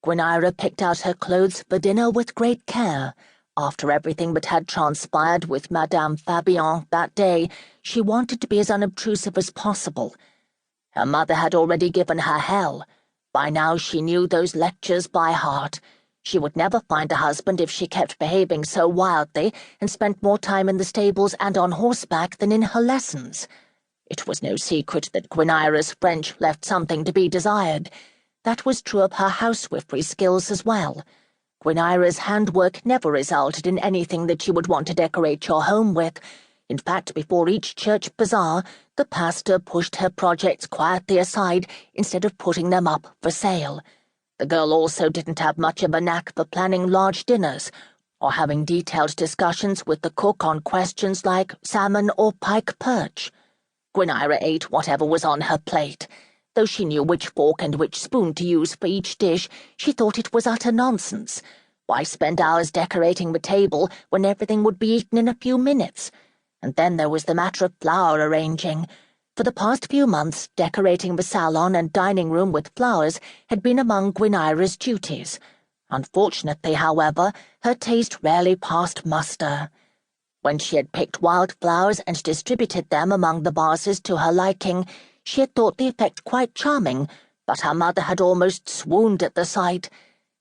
Gwyneira picked out her clothes for dinner with great care. After everything that had transpired with Madame Fabian that day, she wanted to be as unobtrusive as possible. Her mother had already given her hell. By now she knew those lectures by heart. She would never find a husband if she kept behaving so wildly and spent more time in the stables and on horseback than in her lessons. It was no secret that Gwyneira's French left something to be desired. That was true of her housewifery skills as well. Gwyneira's handwork never resulted in anything that you would want to decorate your home with. In fact, before each church bazaar, the pastor pushed her projects quietly aside instead of putting them up for sale. The girl also didn't have much of a knack for planning large dinners, or having detailed discussions with the cook on questions like salmon or pike perch. Gwyneira ate whatever was on her plate. Though she knew which fork and which spoon to use for each dish, she thought it was utter nonsense. Why spend hours decorating the table when everything would be eaten in a few minutes? And then there was the matter of flower arranging. For the past few months, decorating the salon and dining room with flowers had been among Gwyneira's duties. Unfortunately, however, her taste rarely passed muster. When she had picked wild flowers and distributed them among the vases to her liking, she had thought the effect quite charming, but her mother had almost swooned at the sight.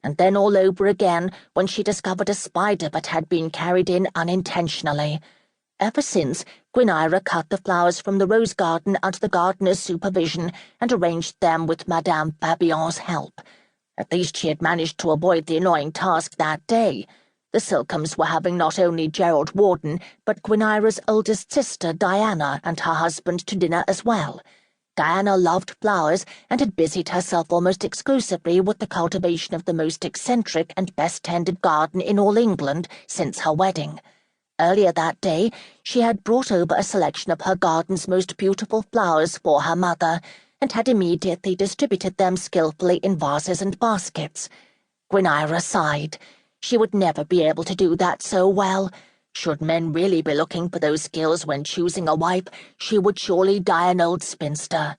And then all over again when she discovered a spider that had been carried in unintentionally. Ever since, Gwyneira cut the flowers from the rose garden under the gardener's supervision and arranged them with Madame Fabian's help. At least she had managed to avoid the annoying task that day. The Silkhams were having not only Gerald Warden, but Gwyneira's oldest sister, Diana, and her husband to dinner as well. Diana loved flowers and had busied herself almost exclusively with the cultivation of the most eccentric and best-tended garden in all England since her wedding. Earlier that day, she had brought over a selection of her garden's most beautiful flowers for her mother, and had immediately distributed them skillfully in vases and baskets. Gwyneira sighed. She would never be able to do that so well. Should men really be looking for those skills when choosing a wife, she would surely die an old spinster.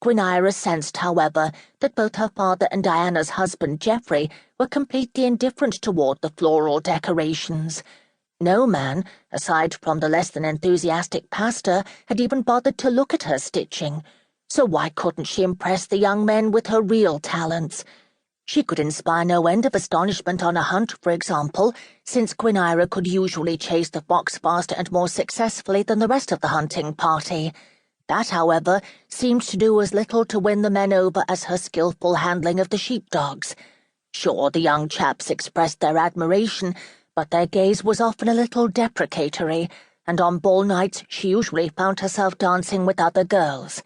Gwyneira sensed, however, that both her father and Diana's husband, Geoffrey, were completely indifferent toward the floral decorations. No man, aside from the less than enthusiastic pastor, had even bothered to look at her stitching. So why couldn't she impress the young men with her real talents? She could inspire no end of astonishment on a hunt, for example, since Gwyneira could usually chase the fox faster and more successfully than the rest of the hunting party. That, however, seemed to do as little to win the men over as her skillful handling of the sheepdogs. Sure, the young chaps expressed their admiration, but their gaze was often a little deprecatory, and on ball nights she usually found herself dancing with other girls.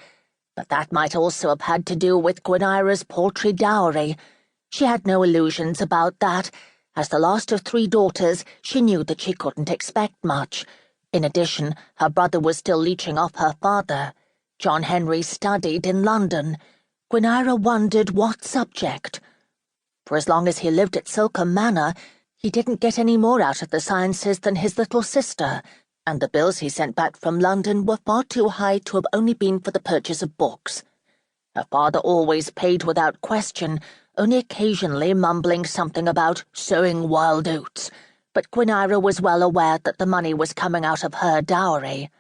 But that might also have had to do with Gwyneira's paltry dowry. She had no illusions about that. As the last of 3 daughters, she knew that she couldn't expect much. In addition, her brother was still leeching off her father. John Henry studied in London. Gwyneira wondered what subject. For as long as he lived at Silkham Manor, he didn't get any more out of the sciences than his little sister, and the bills he sent back from London were far too high to have only been for the purchase of books. Her father always paid without question, only occasionally mumbling something about sowing wild oats, but Gwyneira was well aware that the money was coming out of her dowry.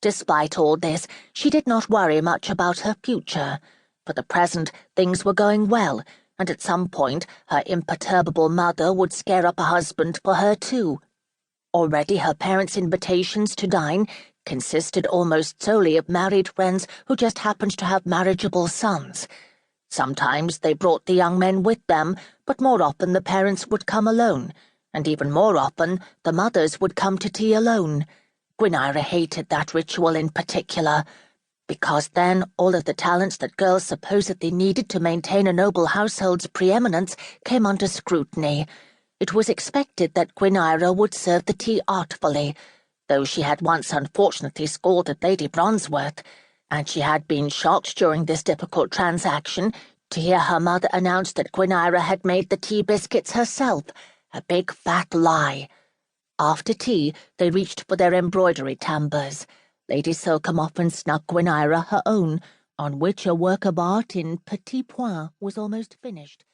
Despite all this, she did not worry much about her future. For the present, things were going well, and at some point her imperturbable mother would scare up a husband for her too. Already her parents' invitations to dine consisted almost solely of married friends who just happened to have marriageable sons. Sometimes they brought the young men with them, but more often the parents would come alone, and even more often the mothers would come to tea alone. Gwyneira hated that ritual in particular, because then all of the talents that girls supposedly needed to maintain a noble household's preeminence came under scrutiny. It was expected that Gwyneira would serve the tea artfully, though she had once unfortunately scolded Lady Bronsworth, and she had been shocked during this difficult transaction to hear her mother announce that Gwyneira had made the tea biscuits herself, a big fat lie. After tea, they reached for their embroidery timbres. Lady Silkham often snuck Gwyneira her own, on which a work of art in petit point was almost finished.